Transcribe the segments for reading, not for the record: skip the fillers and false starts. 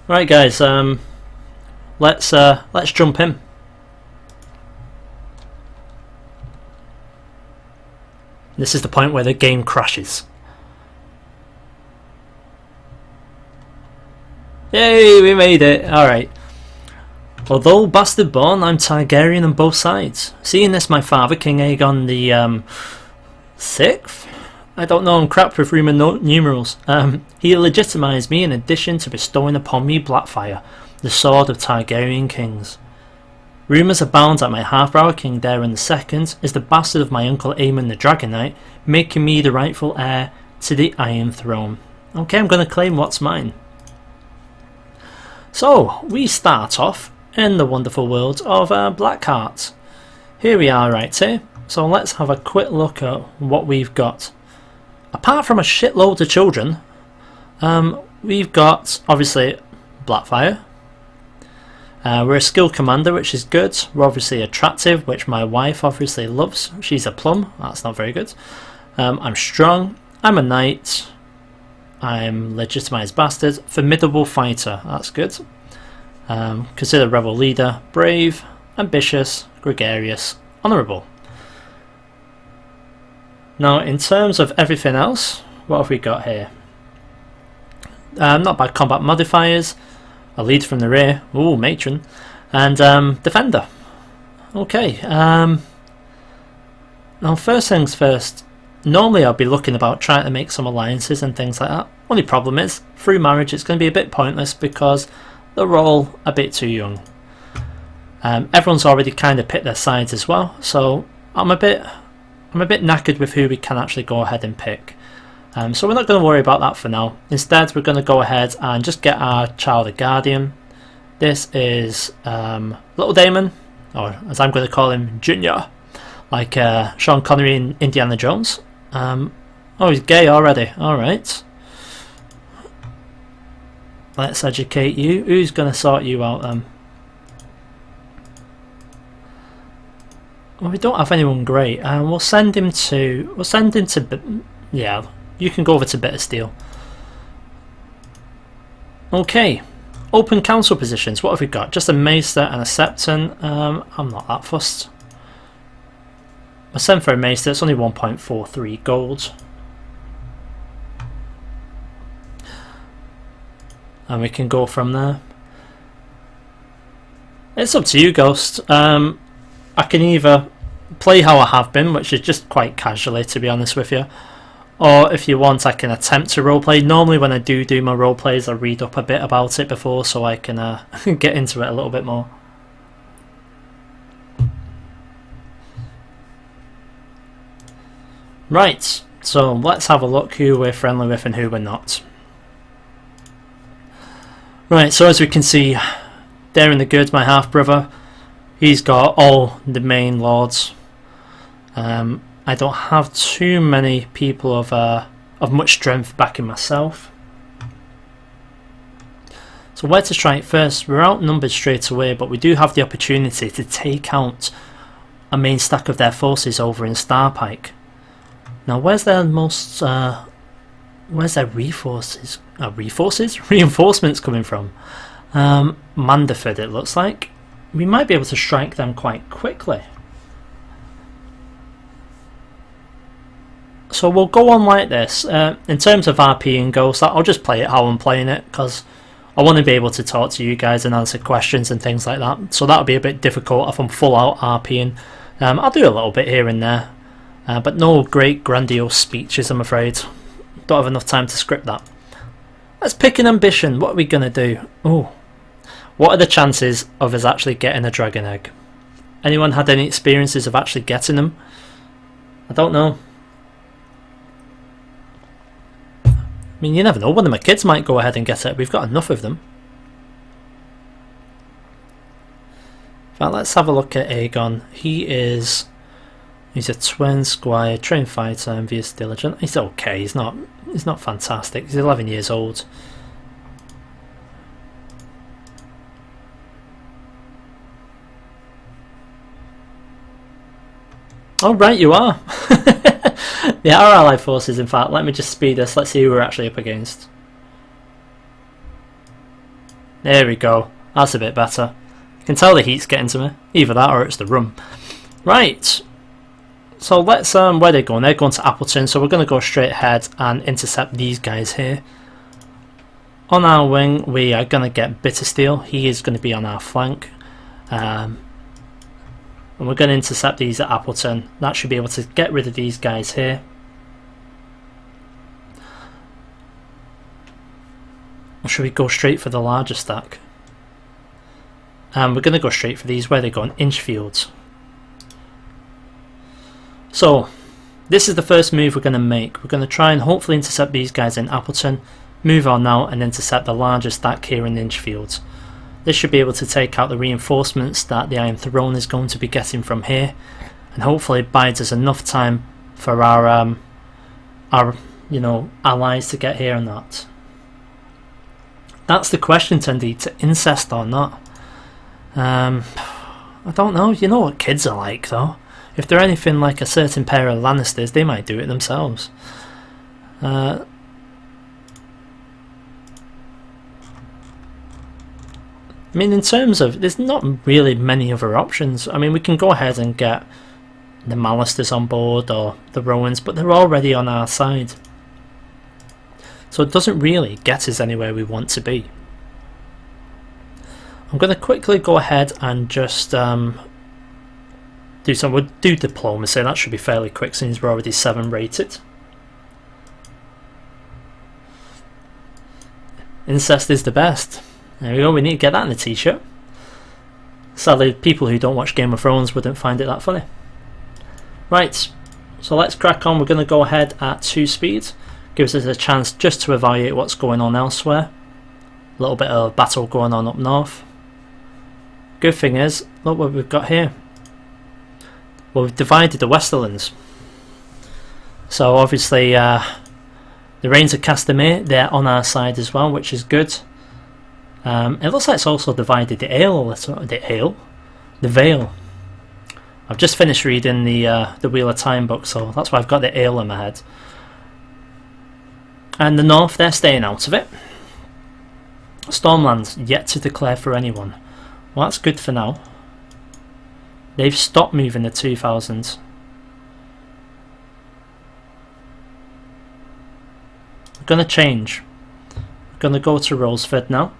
Right, guys. Let's jump in. This is the point where the game crashes. Yay, we made it! Alright. Although bastard born, I'm Targaryen on both sides. Seeing this, my father, King Aegon the 6th? I don't know, I'm crap with Roman numerals. He legitimised me in addition to bestowing upon me Blackfyre, the sword of Targaryen kings. Rumours abound that my half-brother King Daeron II is the bastard of my uncle Aemon the Dragon Knight, making me the rightful heir to the Iron Throne. Okay, I'm going to claim what's mine. So, we start off in the wonderful world of Blackheart. Here we are right here, so let's have a quick look at what we've got. Apart from a shitload of children, we've got, obviously, Blackfyre. We're a skilled commander, which is good. We're obviously attractive, which my wife obviously loves. She's a plum, that's not very good. I'm strong, I'm a knight, I'm legitimised bastard, formidable fighter, that's good. Considered rebel leader, brave, ambitious, gregarious, honourable. Now in terms of everything else, what have we got here? Not bad combat modifiers, a lead from the rear, ooh, matron, and defender. Okay, now first things first, normally I'll be looking about trying to make some alliances and things like that. Only problem is, through marriage it's going to be a bit pointless because they're all a bit too young. Everyone's already kind of picked their sides as well, so I'm a bit knackered with who we can actually go ahead and pick. So we're not going to worry about that for now. Instead we're going to go ahead and just get our child a guardian. This is Little Damon, or as I'm going to call him, Junior, like Sean Connery in Indiana Jones. Oh, he's gay already, alright. Let's educate you. Who's going to sort you out then? Well, we don't have anyone great. We'll send him to... Yeah, you can go over to Bitter Steel. Okay. Open council positions. What have we got? Just a Maester and a Septon. I'm not that fussed. I'll send for a Maester. It's only 1.43 gold. And we can go from there. It's up to you, Ghost. I can either play how I have been, which is just quite casually, to be honest with you, or if you want I can attempt to roleplay. Normally when I do my roleplays I read up a bit about it before so I can get into it a little bit more. Right, so let's have a look who we're friendly with and who we're not. Right, so as we can see, Daeron the Good, my half-brother, he's got all the main lords. I don't have too many people of much strength backing myself. So where to strike first? We're outnumbered straight away, but we do have the opportunity to take out a main stack of their forces over in Starpike. Now where's their most... where's their reinforcements coming from? Manderford, it looks like. We might be able to strike them quite quickly. So we'll go on like this. In terms of RP and Ghost, I'll just play it how I'm playing it, because I want to be able to talk to you guys and answer questions and things like that. So that'll be a bit difficult if I'm full out RPing. I'll do a little bit here and there, but no great grandiose speeches, I'm afraid. Don't have enough time to script that. Let's pick an ambition. What are we going to do? Oh, what are the chances of us actually getting a dragon egg? Anyone had any experiences of actually getting them? I don't know. I mean, you never know. One of my kids might go ahead and get it. We've got enough of them. But let's have a look at Aegon. He's a twin squire, trained fighter, envious, diligent. He's okay. He's not fantastic. He's 11 years old. Oh, right, you are. Yeah, our allied forces, in fact. Let me just speed this. Let's see who we're actually up against. There we go. That's a bit better. You can tell the heat's getting to me. Either that or it's the rum. Right. So let's where they're going. They're going to Appleton. So we're going to go straight ahead and intercept these guys here. On our wing, we are going to get Bittersteel. He is going to be on our flank. And we're going to intercept these at Appleton. That should be able to get rid of these guys here. Or should we go straight for the larger stack? And we're going to go straight for these where they're going, Inchfields. So this is the first move we're going to make. We're going to try and hopefully intercept these guys in Appleton, move on now and intercept the larger stack here in Inchfields. This should be able to take out the reinforcements that the Iron Throne is going to be getting from here, and hopefully it buys us enough time for our allies to get here and that. That's the question, Tendy, to incest or not. I don't know. You know what kids are like, though. If they're anything like a certain pair of Lannisters, they might do it themselves. I mean, in terms of, there's not really many other options. I mean, we can go ahead and get the Malisters on board or the Rowans, but they're already on our side. So it doesn't really get us anywhere we want to be. I'm going to quickly go ahead and just we'll do diplomacy. That should be fairly quick since we're already 7 rated. Incest is the best. There we go, we need to get that in a t-shirt. Sadly, people who don't watch Game of Thrones wouldn't find it that funny. Right, so let's crack on. We're going to go ahead at 2 speed. Gives us a chance just to evaluate what's going on elsewhere. A little bit of battle going on up north. Good thing is, look what we've got here. Well, we've divided the Westerlands. So obviously the Rains of Castamere, they're on our side as well, which is good. It looks like it's also divided the Ale a little. The Vale. I've just finished reading the Wheel of Time book, so that's why I've got the Ale in my head. And the North, they're staying out of it. Stormland's yet to declare for anyone. Well, that's good for now. They've stopped moving the 2000s. We're going to change. We're going to go to Roseford now.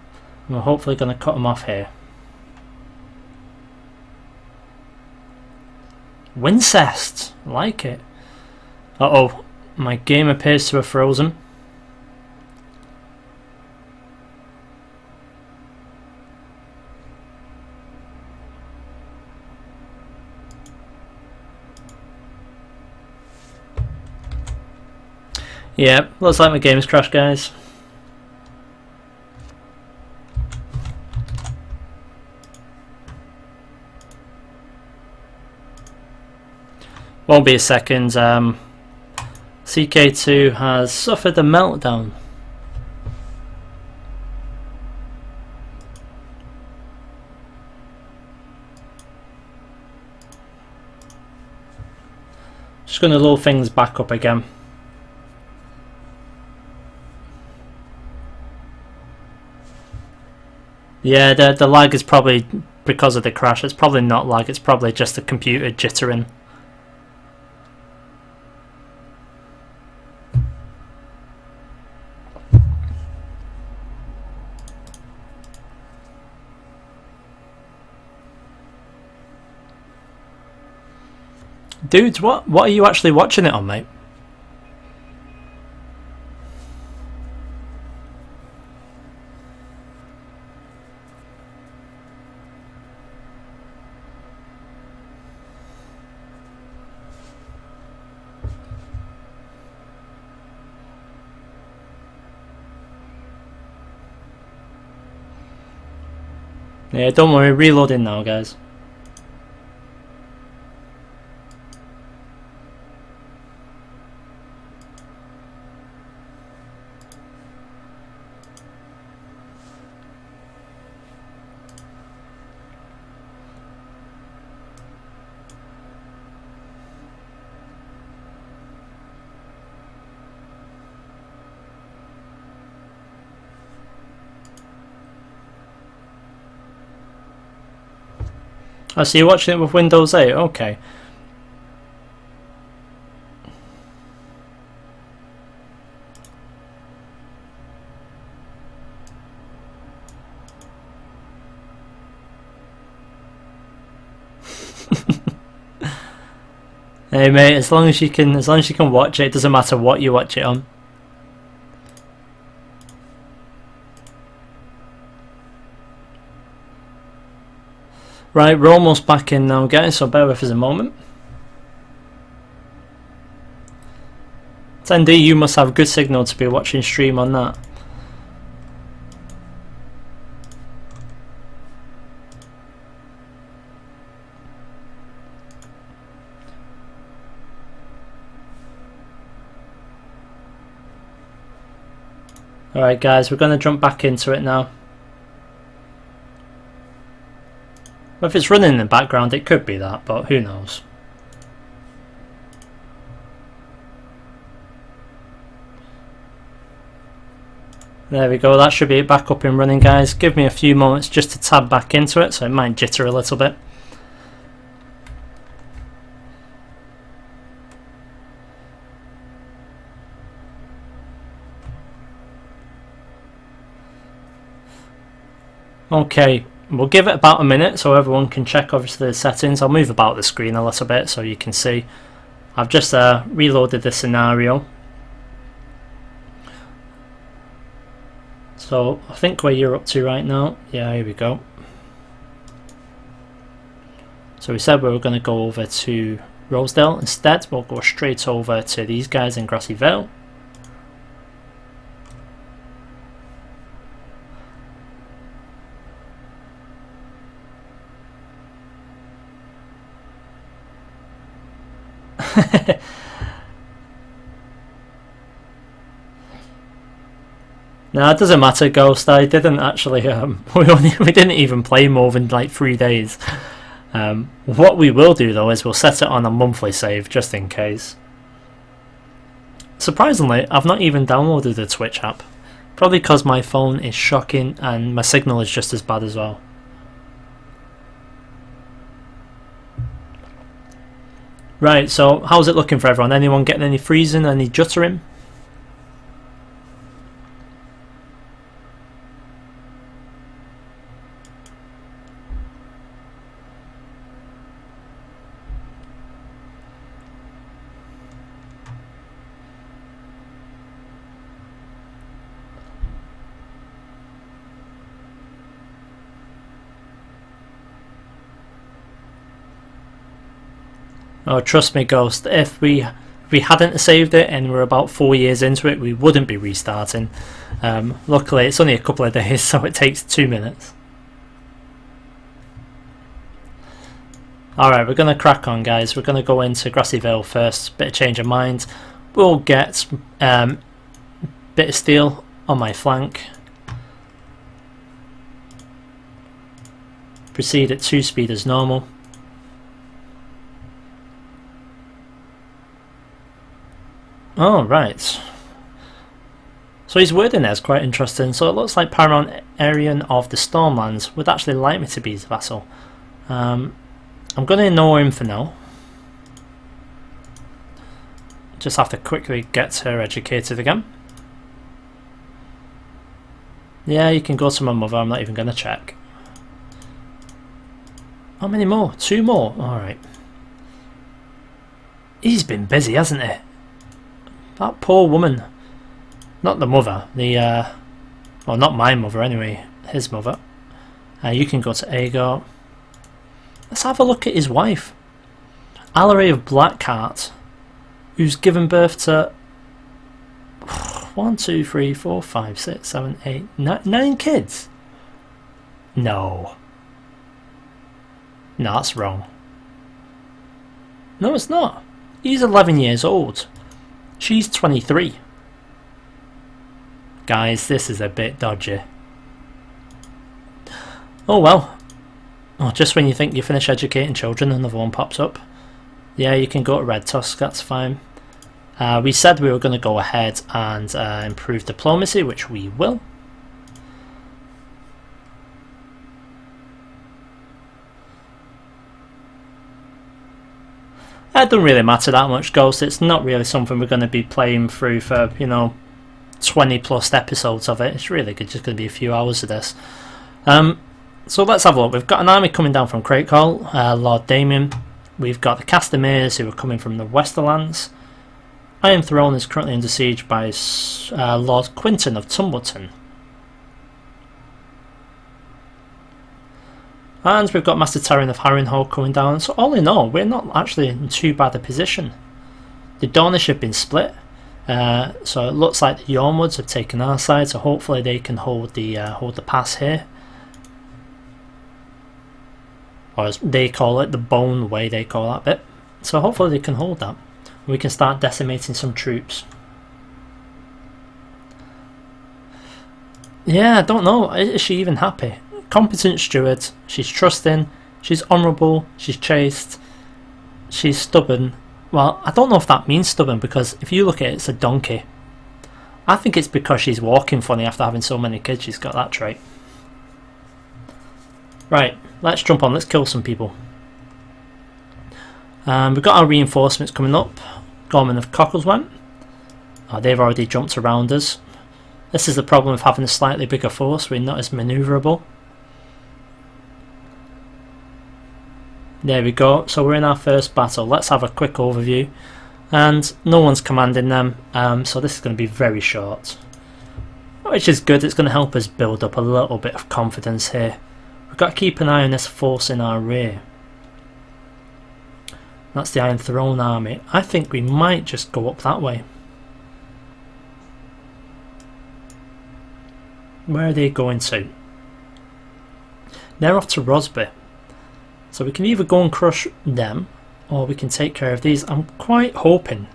And we're hopefully going to cut them off here. Wincest! I like it. Uh-oh. My game appears to have frozen. Yeah, looks like my game's crashed, guys. Won't be a second. CK2 has suffered a meltdown. Just going to load things back up again. Yeah, the lag is probably because of the crash. It's probably not lag, it's probably just the computer jittering. Dude, what are you actually watching it on, mate? Yeah, don't worry, reloading now, guys. Oh, so you're watching it with Windows 8? Okay. Hey mate, as long as you can watch it, it doesn't matter what you watch it on. Right, we're almost back in now, guys, so bear with us a moment. 10D, you must have good signal to be watching stream on that. Alright guys, we're going to jump back into it now. Well, if it's running in the background it could be that, but who knows. There we go, that should be it back up and running, guys. Give me a few moments just to tab back into it, so it might jitter a little bit. Okay, we'll give it about a minute so everyone can check obviously the settings. I'll move about the screen a little bit so you can see. I've just reloaded the scenario. So I think where you're up to right now, yeah, here we go. So we said we were going to go over to Rosedale. Instead we'll go straight over to these guys in Grassy Vale. No, it doesn't matter, Ghost. I didn't actually. We didn't even play more than like 3 days. What we will do though is we'll set it on a monthly save just in case. Surprisingly, I've not even downloaded the Twitch app. Probably because my phone is shocking and my signal is just as bad as well. Right, so how's it looking for everyone? Anyone getting any freezing, any juttering? Oh, trust me, Ghost, if we hadn't saved it and we're about 4 years into it, we wouldn't be restarting. Luckily, it's only a couple of days, so it takes 2 minutes. Alright, we're going to crack on, guys. We're going to go into Grassy Vale first. Bit of change of mind. We'll get bit of steel on my flank. Proceed at 2 speed as normal. Oh, right. So his wording there is quite interesting. So it looks like Paramount Aryan of the Stormlands would actually like me to be his vassal. I'm going to ignore him for now. Just have to quickly get her educated again. Yeah, you can go to my mother. I'm not even going to check. How many more? 2 more? Alright. He's been busy, hasn't he? That poor woman. Not the mother, the well, not my mother anyway, his mother. You can go to Agar. Let's have a look at his wife, Allery of Blackfyre, who's given birth to 1, 2, 3, 4, 5, 6, 7, 8, 9 kids. No, that's wrong. No, it's not. He's 11 years old. She's 23. Guys, this is a bit dodgy. Oh well. Oh, just when you think you finish educating children, another one pops up. Yeah, you can go to Red Tusk, that's fine. We said we were going to go ahead and improve diplomacy, which we will. It doesn't really matter that much, Ghost. It's not really something we're going to be playing through for, you know, 20 plus episodes of it. It's really just going to be a few hours of this. So let's have a look. We've got an army coming down from Craigcall, Lord Damien. We've got the Castamirs who are coming from the Westerlands. Iron Throne is currently under siege by Lord Quinton of Tumbleton. And we've got Master Terran of Harrenhal coming down. So all in all, we're not actually in too bad a position. The Dornish have been split. So it looks like the Yormwoods have taken our side. So hopefully they can hold the pass here. Or as they call it, the Bone Way, they call that bit. So hopefully they can hold that. We can start decimating some troops. Yeah, I don't know. Is she even happy? Competent steward. She's trusting. She's honourable. She's chaste. She's stubborn. Well, I don't know if that means stubborn, because if you look at it, it's a donkey. I think it's because she's walking funny after having so many kids. She's got that trait. Right, let's jump on. Let's kill some people. We've got our reinforcements coming up. Gorman of Cockleswent. Oh, they've already jumped around us. This is the problem with having a slightly bigger force. We're not as manoeuvrable. There we go. So we're in our first battle. Let's have a quick overview. And no one's commanding them. So this is going to be very short. Which is good. It's going to help us build up a little bit of confidence here. We've got to keep an eye on this force in our rear. That's the Iron Throne army. I think we might just go up that way. Where are they going to? They're off to Rosby. So we can either go and crush them, or we can take care of these. I'm quite hoping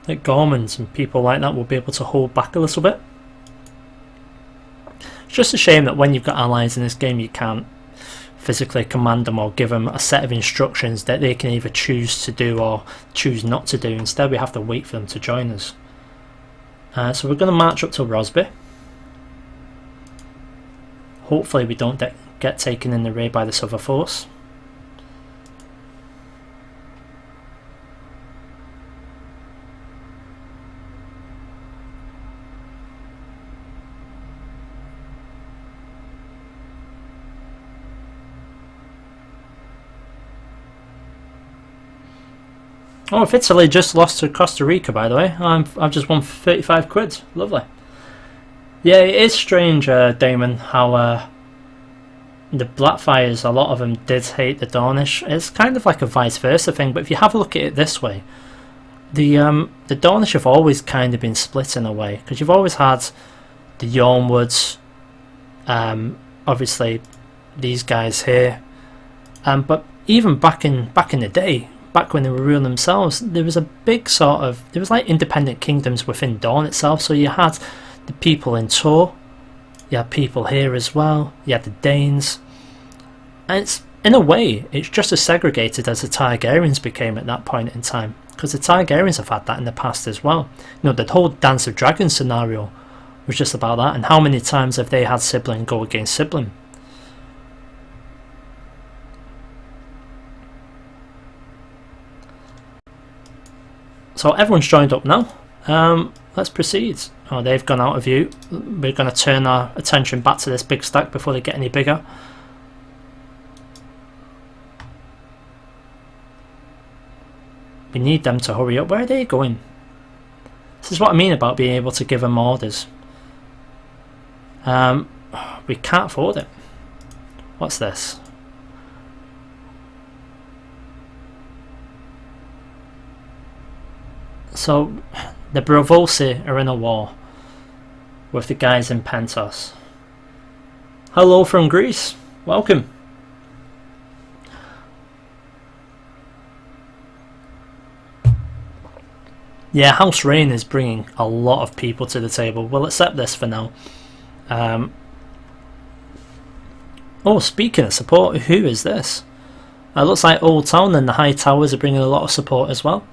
that Gormans and people like that will be able to hold back a little bit. It's just a shame that when you've got allies in this game, you can't physically command them or give them a set of instructions that they can either choose to do or choose not to do. Instead, we have to wait for them to join us. So we're going to march up to Rosby. Hopefully we don't get taken in the rear by this other force. Oh, if Italy just lost to Costa Rica, by the way, I've just won 35 quid. Lovely. Yeah, it is strange, Damon, how the Blackfyres, a lot of them did hate the Dornish. It's kind of like a vice versa thing, but if you have a look at it this way, the Dornish have always kind of been split in a way, because you've always had the Yormwoods, obviously these guys here, but even back in the day, back when they were ruling themselves, there was a big sort of, there was like independent kingdoms within Dawn itself. So you had the people in Tor, you had people here as well, you had the Danes, and it's, in a way, it's just as segregated as the Targaryens became at that point in time, because the Targaryens have had that in the past as well. You know, the whole Dance of Dragons scenario was just about that, and how many times have they had sibling go against sibling? So everyone's joined up now. Let's proceed. Oh, they've gone out of view. We're going to turn our attention back to this big stack before they get any bigger. We need them to hurry up. Where are they going? This is what I mean about being able to give them orders. We can't afford it. What's this? So the Bravolsi are in a war with the guys in Pentos. Hello from Greece. Welcome. Yeah, House Rain is bringing a lot of people to the table. We'll accept this for now. Oh, speaking of support, who is this? It looks like Old Town and the High Towers are bringing a lot of support as well.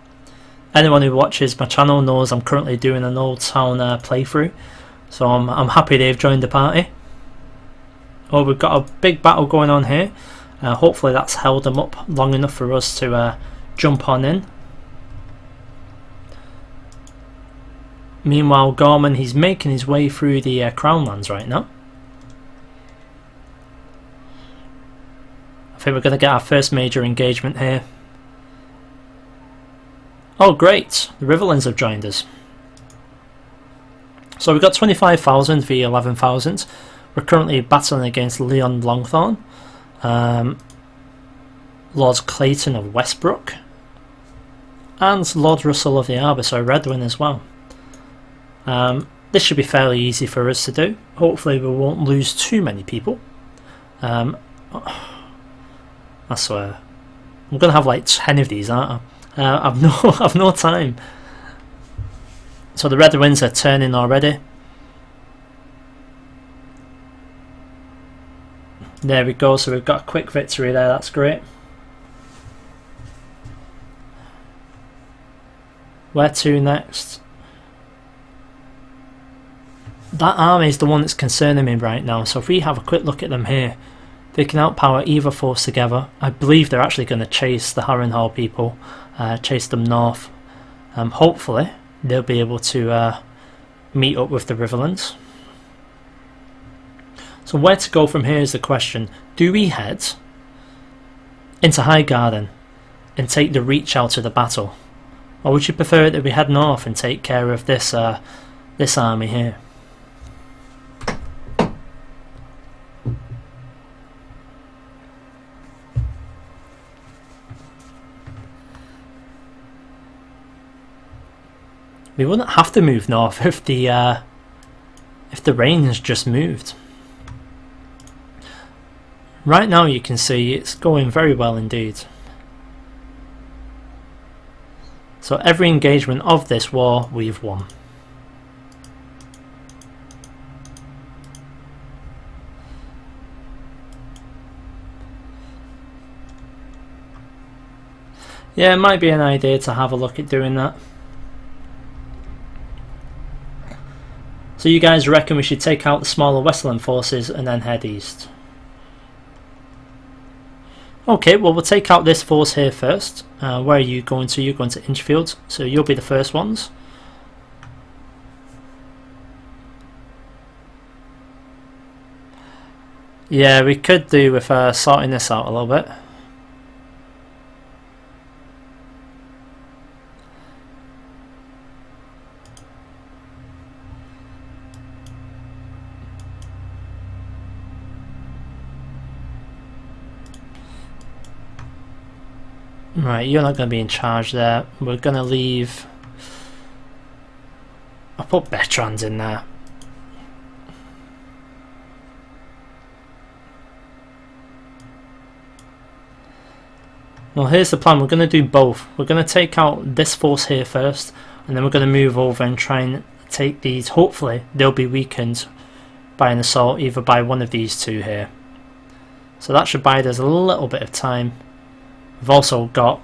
Anyone who watches my channel knows I'm currently doing an Old Town playthrough, so I'm happy they've joined the party. Oh, we've got a big battle going on here. Hopefully that's held them up long enough for us to jump on in. Meanwhile, Gorman, he's making his way through the Crown lands right now. I think we're going to get our first major engagement here. Oh great, the Riverlands have joined us. So we've got 25,000 v 11,000. We're currently battling against Leon Longthorn, Lord Clayton of Westbrook, and Lord Russell of the Arbor, so Redwin as well. This should be fairly easy for us to do. Hopefully we won't lose too many people. I swear, I'm going to have like 10 of these, aren't I? I've no time. So the Red Winds are turning already. There we go, so we've got a quick victory there, that's great. Where to next? That army is the one that's concerning me right now, so if we have a quick look at them here, they can outpower either force together. I believe they're actually going to chase the Harrenhal people, chase them north. Hopefully they'll be able to meet up with the Riverlands. So where to go from here is the question. Do we head into Highgarden and take the Reach out of the battle? Or would you prefer that we head north and take care of this this army here? We wouldn't have to move north if the rain's just moved. Right now you can see it's going very well indeed. So every engagement of this war we've won. Yeah, it might be an idea to have a look at doing that. So you guys reckon we should take out the smaller Westland forces and then head east? Okay, well we'll take out this force here first. Where are you going to? You're going to Inchfield, so you'll be the first ones. Yeah, we could do with sorting this out a little bit. Right, you're not going to be in charge there. We're going to leave... I'll put Bertrand in there. Well, here's the plan. We're going to do both. We're going to take out this force here first, and then we're going to move over and try and take these. Hopefully, they'll be weakened by an assault, either by one of these two here. So that should buy us a little bit of time. We've also got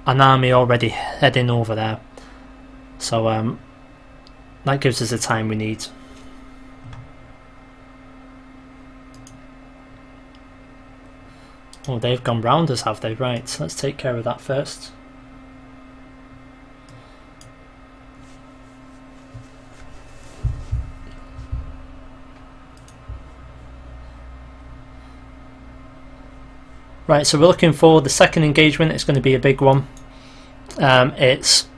an army already heading over there, so that gives us the time we need. Oh, they've gone round us, have they? Right, so let's take care of that first. Right, so we're looking for the second engagement. It's going to be a big one. It's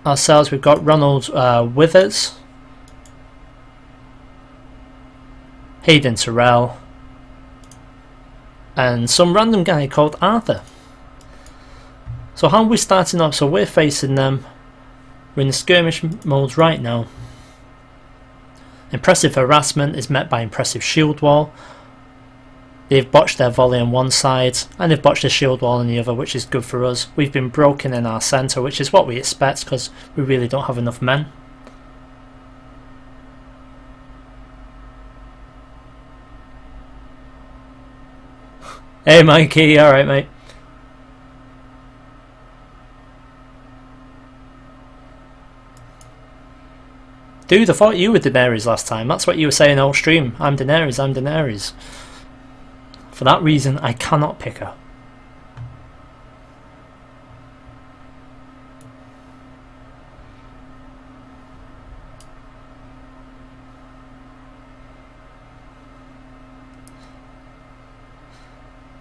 ourselves. We've got Ronald Withers, Hayden Terrell, and some random guy called Arthur. So how are we starting off? So we're facing them. We're in the skirmish mode right now. Impressive harassment is met by impressive shield wall. They've botched their volley on one side, and they've botched the shield wall on the other, which is good for us. We've been broken in our centre, which is what we expect, because we really don't have enough men. Hey Mikey, alright mate. Dude, I thought you were Daenerys last time. That's what you were saying all stream. I'm Daenerys, I'm Daenerys. For that reason, I cannot pick her.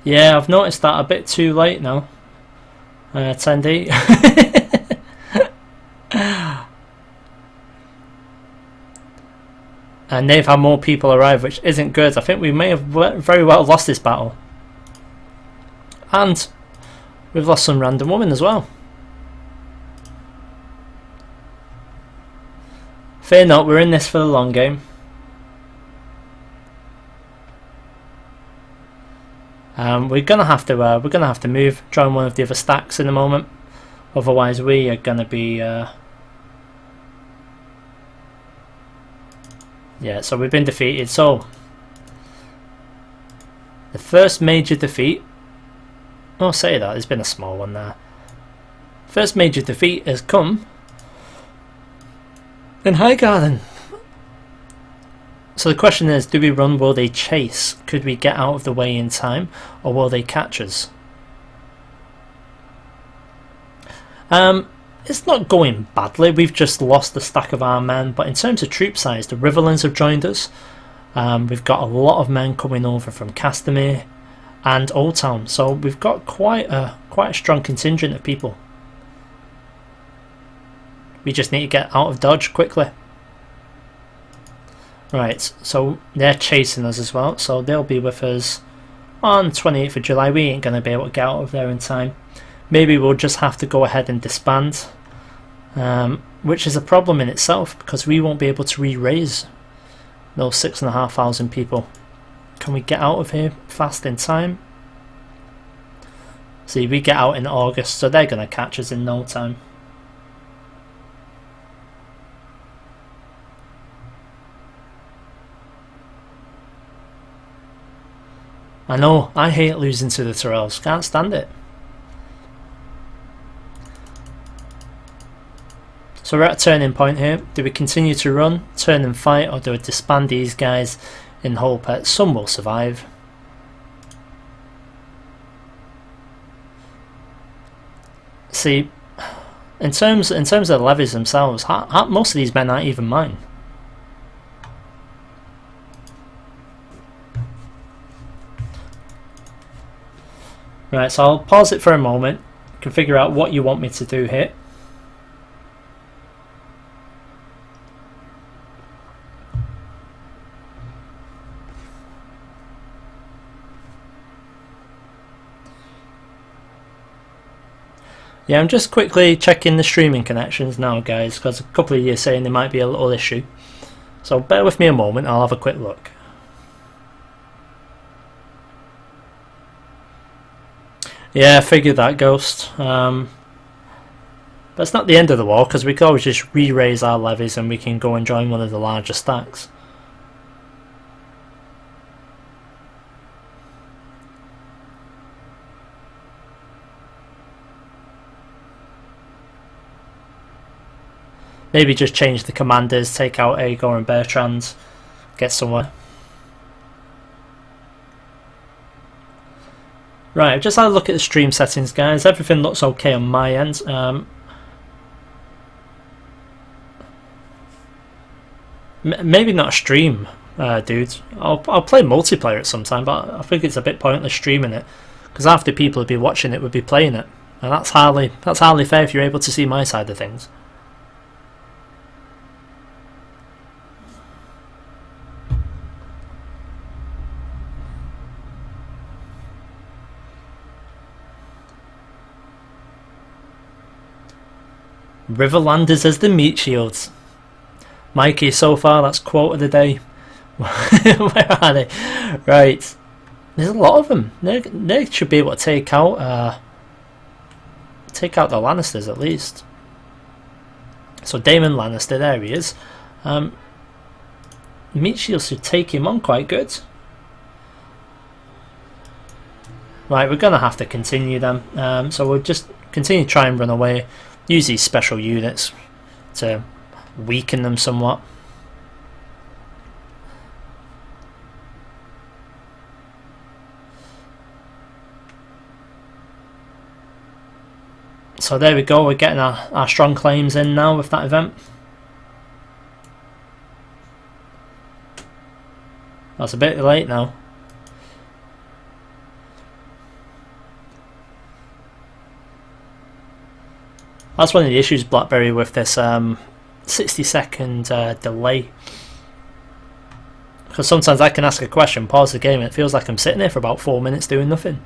Yeah, I've noticed that a bit too late now. 10D. And they've had more people arrive, which isn't good. I think we may have very well lost this battle. And we've lost some random women as well. Fear not, we're in this for the long game. We're gonna have to move, join one of the other stacks in a moment. Otherwise, we are gonna be. Yeah, so we've been defeated. So the first major defeat. I'll say that there's been a small one there. First major defeat has come in Highgarden. So the question is, do we run? Will they chase? Could we get out of the way in time, or will they catch us? It's not going badly. We've just lost the stack of our men, but in terms of troop size, the Riverlands have joined us. We've got a lot of men coming over from Castamere and Old Town, so we've got quite a strong contingent of people. We just need to get out of dodge quickly. Right, so they're chasing us as well, so they'll be with us on 28th of July. We ain't going to be able to get out of there in time. Maybe we'll just have to go ahead and disband, which is a problem in itself because we won't be able to re-raise those 6,500 people. Can we get out of here fast in time? See, we get out in August, so they're going to catch us in no time. I know, I hate losing to the Tyrells, can't stand it. So we're at a turning point here. Do we continue to run, turn and fight, or do we disband these guys in whole pets? Some will survive. See, in terms of the levies themselves, most of these men aren't even mine. Right, so I'll pause it for a moment, you can figure out what you want me to do here. Yeah, I'm just quickly checking the streaming connections now, guys, because a couple of you are saying there might be a little issue. So bear with me a moment, I'll have a quick look. Yeah, I figured that, Ghost. But it's not the end of the war, because we can always just re-raise our levies and we can go and join one of the larger stacks. Maybe just change the commanders, take out Aegor and Bertrand, get somewhere. Right, I've just had a look at the stream settings, guys. Everything looks okay on my end. Maybe not a stream, dude. I'll play multiplayer at some time, but I think it's a bit pointless streaming it because half the people who'd be watching it would be playing it, and that's hardly fair if you're able to see my side of things. Riverlanders as the meat shields. Mikey, so far that's quote of the day. Where are they? Right, there's a lot of them. They should be able to take out the Lannisters at least. So Daemon Lannister, there he is. Meat shields should take him on quite good. Right, we're gonna have to continue them. So we'll just continue to try and run away. Use these special units to weaken them somewhat. So there we go, we're getting our strong claims in now with that event. That's a bit late now. That's one of the issues, Blackberry, with this 60-second delay. Because sometimes I can ask a question, pause the game, and it feels like I'm sitting there for about 4 minutes doing nothing.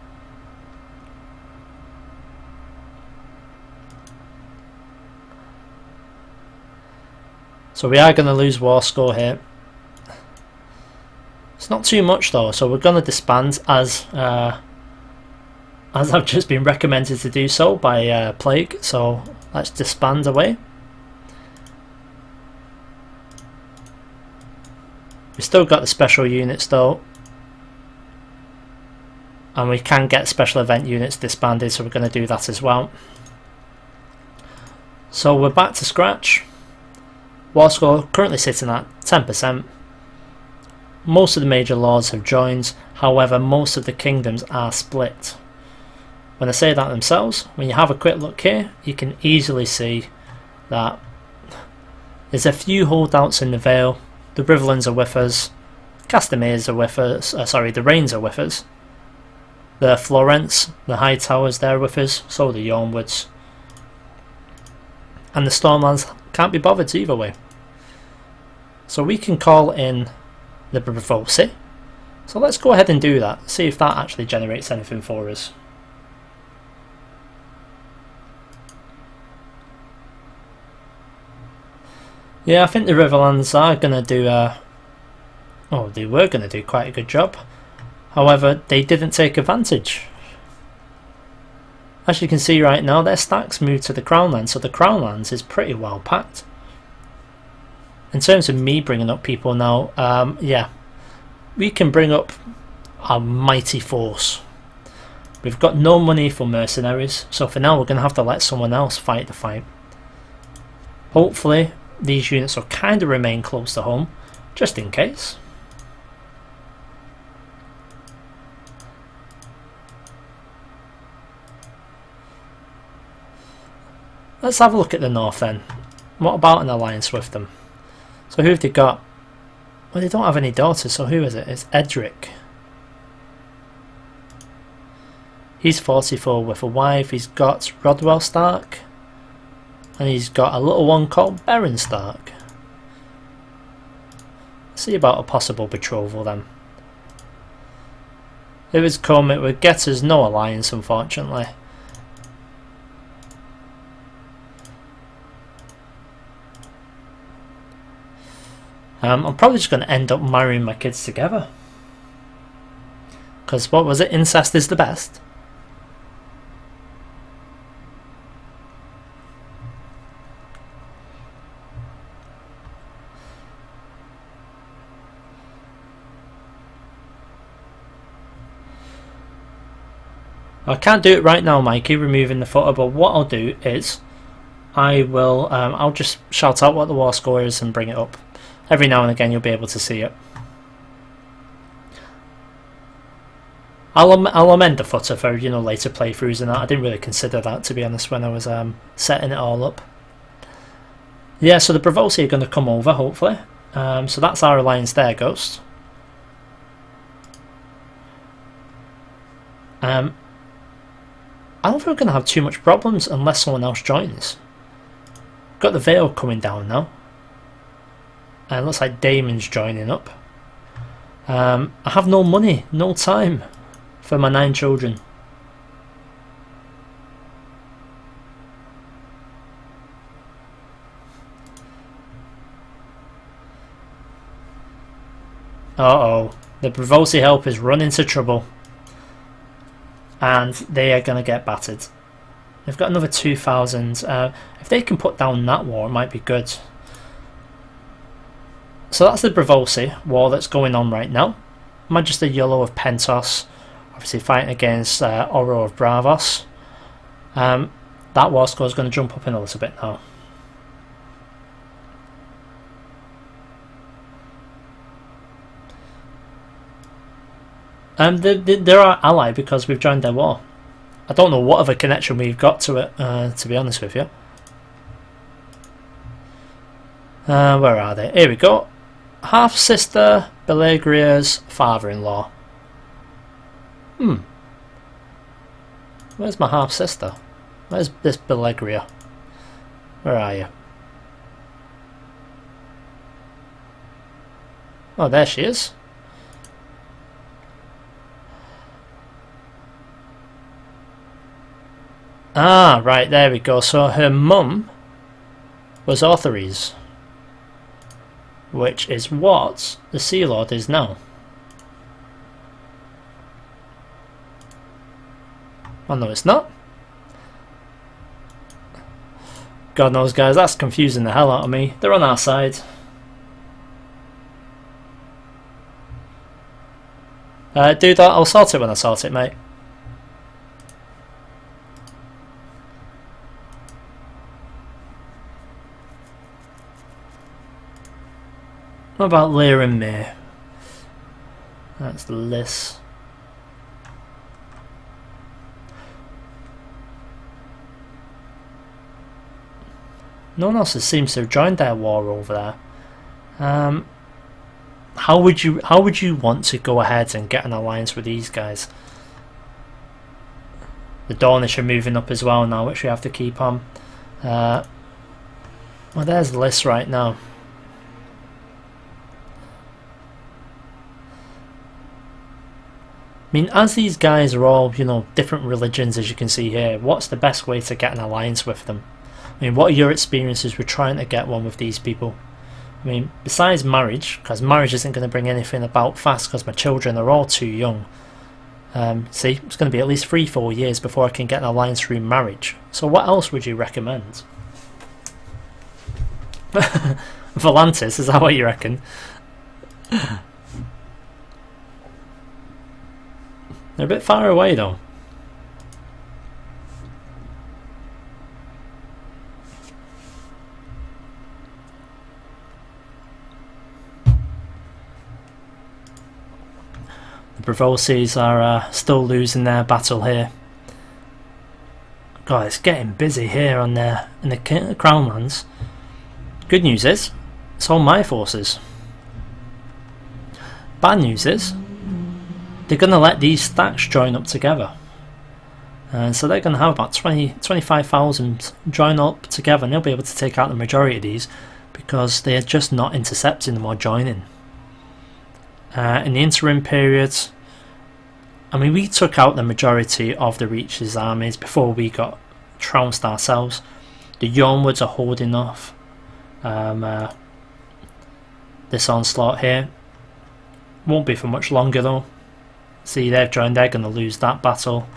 So we are going to lose war score here. It's not too much though, so we're going to disband as I've just been recommended to do so by Plague. So let's disband away. We've still got the special units though, and we can get special event units disbanded, so we're going to do that as well. So we're back to scratch. War score currently sitting at 10%. Most of the major lords have joined, however most of the kingdoms are split. When I say that themselves, when you have a quick look here, you can easily see that there's a few holdouts in the Vale. The Riverlands are with us, Castameres are with us, the Rains are with us. The Florence, the High Towers, they're with us, so the Yornwoods. And the Stormlands can't be bothered either way. So we can call in the Bravosi. So let's go ahead and do that, see if that actually generates anything for us. Yeah, I think the Riverlands are going to do they were going to do quite a good job. However, they didn't take advantage. As you can see right now, their stacks moved to the Crownlands, so the Crownlands is pretty well packed. In terms of me bringing up people now, yeah, we can bring up a mighty force. We've got no money for mercenaries, so for now we're going to have to let someone else fight the fight. Hopefully these units will kind of remain close to home, just in case. Let's have a look at the north then. What about an alliance with them? So who have they got? Well, they don't have any daughters, so who is it? It's Edric. He's 44 with a wife. He's got Rodwell Stark. And he's got a little one called Baron Stark. See about a possible betrothal then. If it's come, it would get us no alliance, unfortunately. I'm probably just going to end up marrying my kids together. Because what was it? Incest is the best. I can't do it right now, Mikey, removing the footer, but what I'll do is I'll just shout out what the war score is and bring it up. Every now and again you'll be able to see it. I'll amend the footer for later playthroughs and that. I didn't really consider that, to be honest, when I was setting it all up. Yeah, so the Bravosi are going to come over, hopefully. So that's our alliance there, Ghost. I don't think we're going to have too much problems unless someone else joins. Got the Vale coming down now. And looks like Damon's joining up. I have no money, no time for my 9 children. Uh-oh, the Bravosi help is running into trouble. And they are going to get battered. They've got another 2,000. If they can put down that war, it might be good. So that's the Bravosi war that's going on right now. Magister Yellow of Pentos, obviously fighting against Oro of Bravos. That war score is going to jump up in a little bit now. They're our ally because we've joined their war. I don't know what other connection we've got to it, to be honest with you. Where are they? Here we go. Half-sister Belegria's father-in-law. Where's my half-sister? Where's this Belegria? Where are you? Oh, there she is. Ah, right, there we go. So her mum was Orthories, which is what the Sea Lord is now. Oh no, it's not. God knows, guys, that's confusing the hell out of me. They're on our side. Do that, I'll sort it when I sort it, mate. What about Lear and May? That's Liz. No one else seems to have joined their war over there. How would you want to go ahead and get an alliance with these guys? The Dornish are moving up as well now, which we have to keep on. Well, there's the list right now. I mean, as these guys are all, you know, different religions, as you can see here, what's the best way to get an alliance with them? I mean, what are your experiences with trying to get one with these people? I mean, besides marriage, because marriage isn't going to bring anything about fast because my children are all too young. See, it's going to be at least 3-4 years before I can get an alliance through marriage. So what else would you recommend? Volantis, is that what you reckon? They're a bit far away though. The Bravosis are still losing their battle here. God, it's getting busy here on there in the Crownlands. Good news is, it's all my forces. Bad news is, they're going to let these stacks join up together. And so they're going to have about 25,000 join up together, and they'll be able to take out the majority of these because they're just not intercepting them or joining. In the interim period, I mean, we took out the majority of the Reach's armies before we got trounced ourselves. The Yormwoods are holding off this onslaught here. Won't be for much longer though. See, they've joined, they're going to lose that battle.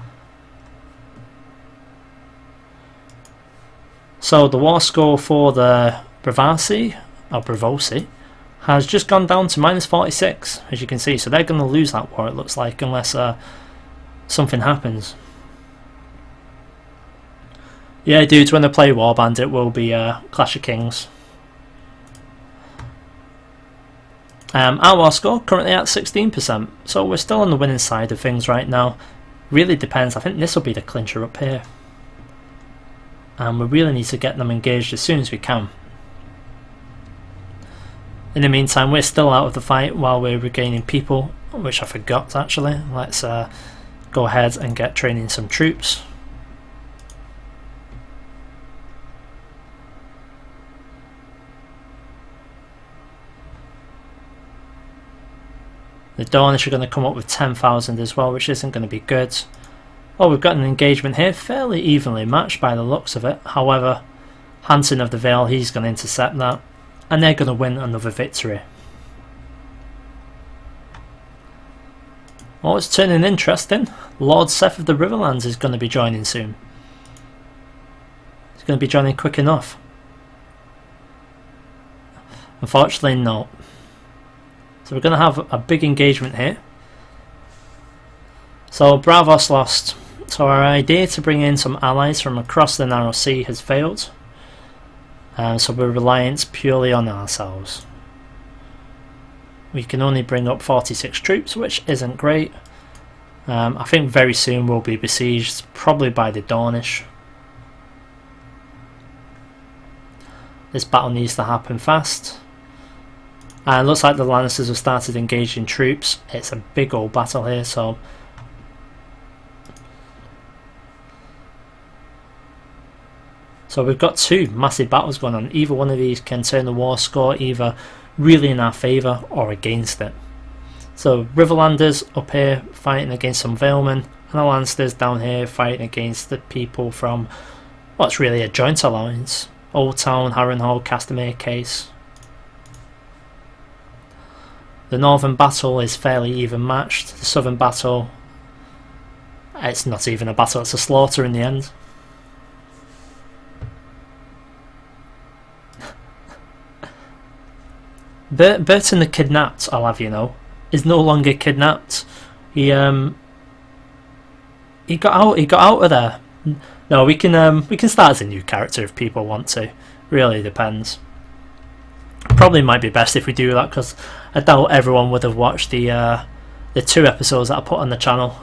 So the war score for the Bravosi, or Bravosi, has just gone down to -46, as you can see. So they're going to lose that war, it looks like, unless something happens. Yeah, dudes, when they play Warband, it will be Clash of Kings. Our war score currently at 16%, so we're still on the winning side of things right now. Really depends. I think this will be the clincher up here, and we really need to get them engaged as soon as we can. In the meantime, we're still out of the fight while we're regaining people, which I forgot actually. Let's go ahead and get training some troops. The Dornish are going to come up with 10,000 as well, which isn't going to be good. Oh, we've got an engagement here, fairly evenly matched by the looks of it. However, Hanson of the Vale, he's going to intercept that, and they're going to win another victory. Oh, it's turning interesting. Lord Seth of the Riverlands is going to be joining soon. He's going to be joining quick enough. Unfortunately, no. So we're going to have a big engagement here. So Bravos lost. So our idea to bring in some allies from across the Narrow Sea has failed. So we're reliant purely on ourselves. We can only bring up 46 troops, which isn't great. I think very soon we'll be besieged, probably by the Dornish. This battle needs to happen fast. And it looks like the Lannisters have started engaging troops. It's a big old battle here, so So we've got two massive battles going on. Either one of these can turn the war score either really in our favour or against it. So Riverlanders up here fighting against some Valemen, and the Lancers down here fighting against the people from what's really a joint alliance. Old Town, Harrenhal, Castamere, Case. The Northern battle is fairly even matched. The Southern battle, it's not even a battle, it's a slaughter in the end. Burton the Kidnapped, I'll have you know, is no longer kidnapped. He got out of there. No, we can start as a new character if people want to. Really depends. Probably might be best if we do that, because I doubt everyone would have watched the 2 episodes that I put on the channel.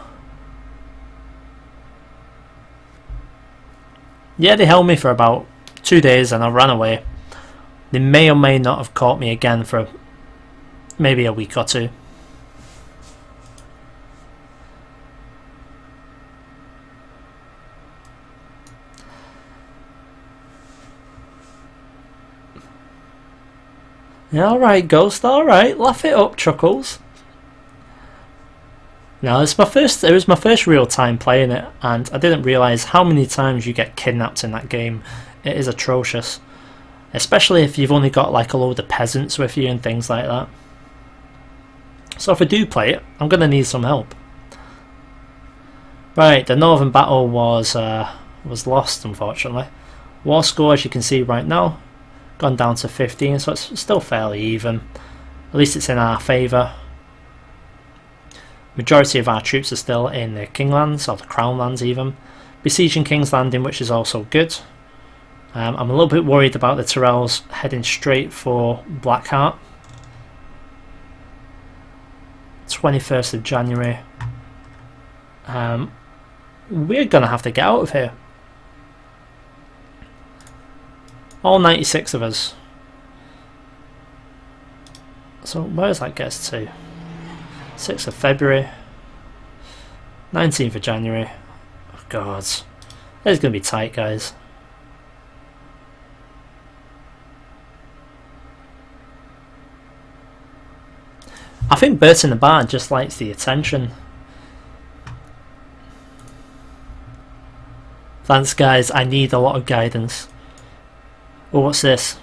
Yeah, they held me for about 2 days and I ran away. They may or may not have caught me again for maybe a week or 2. Yeah, alright, Ghost, alright, laugh it up, Chuckles. Now, it was my first real time playing it, and I didn't realise how many times you get kidnapped in that game. It is atrocious. Especially if you've only got like a load of peasants with you and things like that. So if I do play it, I'm going to need some help. Right, the Northern battle was lost, unfortunately. War score, as you can see right now, gone down to 15, so it's still fairly even. At least it's in our favour. Majority of our troops are still in the Kinglands, or the Crown Lands even. Besieging King's Landing, which is also good. I'm a little bit worried about the Tyrells heading straight for Blackheart. 21st of January. We're going to have to get out of here. All 96 of us. So where does that get us to? 6th of February. 19th of January. Oh god. It's going to be tight, guys. I think Burton the Bard just likes the attention. Thanks, guys, I need a lot of guidance. Oh, what's this?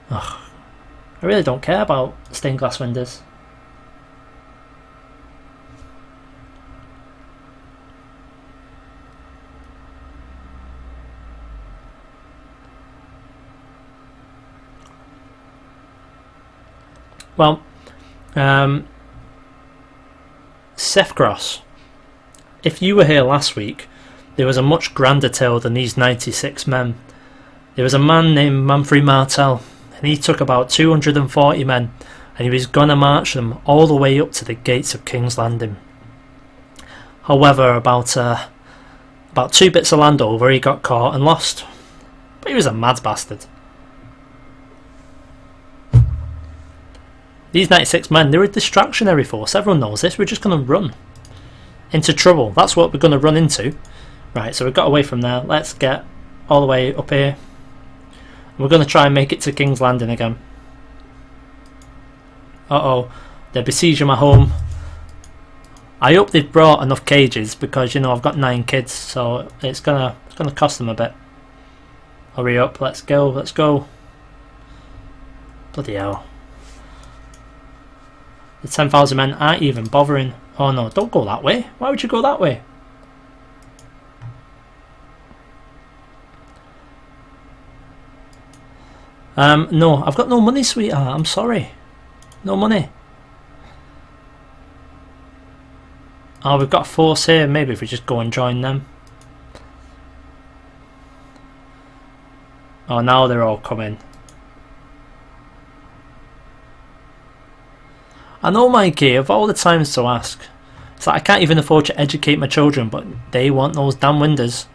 Ugh. I really don't care about stained glass windows. Well, Sethgross, if you were here last week, there was a much grander tale than these 96 men. There was a man named Manfred Martel, and he took about 240 men, and he was going to march them all the way up to the gates of King's Landing. However, about 2 bits of land over, he got caught and lost. But he was a mad bastard. These 96 men, they were a distractionary force. Everyone knows this. We're just going to run into trouble. That's what we're going to run into. Right, so we got away from there. Let's get all the way up here. We're going to try and make it to King's Landing again. Uh-oh. They're besieging my home. I hope they've brought enough cages because, you know, I've got 9 kids. So it's going to cost them a bit. Hurry up. Let's go. Let's go. Bloody hell. The 10,000 men aren't even bothering. Oh no, don't go that way. Why would you go that way? No, I've got no money, sweetheart. I'm sorry. No money. Oh, we've got a force here. Maybe if we just go and join them. Oh, now they're all coming. I know, Mikey, of all the times to ask. It's like I can't even afford to educate my children, but they want those damn windows.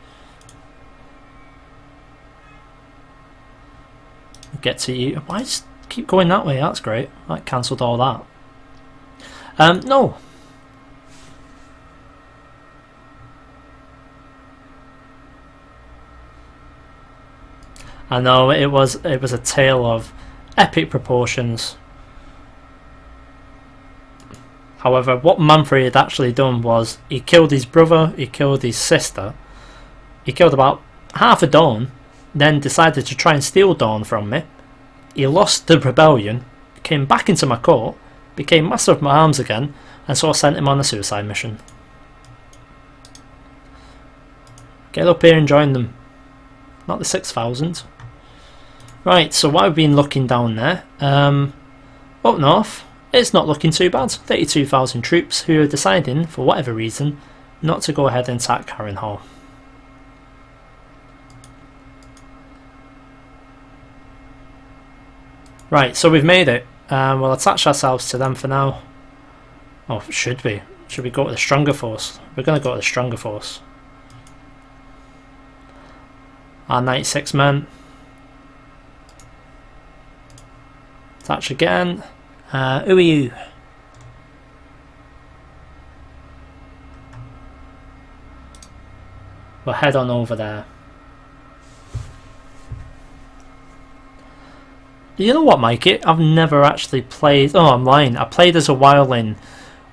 Get to you. Why just keep going that way? That's great. That cancelled all that. No. I know it was a tale of epic proportions. However, what Manfred had actually done was he killed his brother, he killed his sister, he killed about half a Dawn, then decided to try and steal Dawn from me. He lost the rebellion, came back into my court, became master of my arms again, and so I sent him on a suicide mission. Get up here and join them. Not the 6,000. Right, so while I've been looking down there, up north, it's not looking too bad. 32,000 troops who are deciding, for whatever reason, not to go ahead and attack Harrenhal. Right, so we've made it. We'll attach ourselves to them for now. Oh, should we? Should we go to the stronger force? We're going to go to the stronger force. Our 96 men. Attach again. Who are you? We'll head on over there. You know what, Mikey? I've never actually played... Oh, I'm lying. I played as a wildling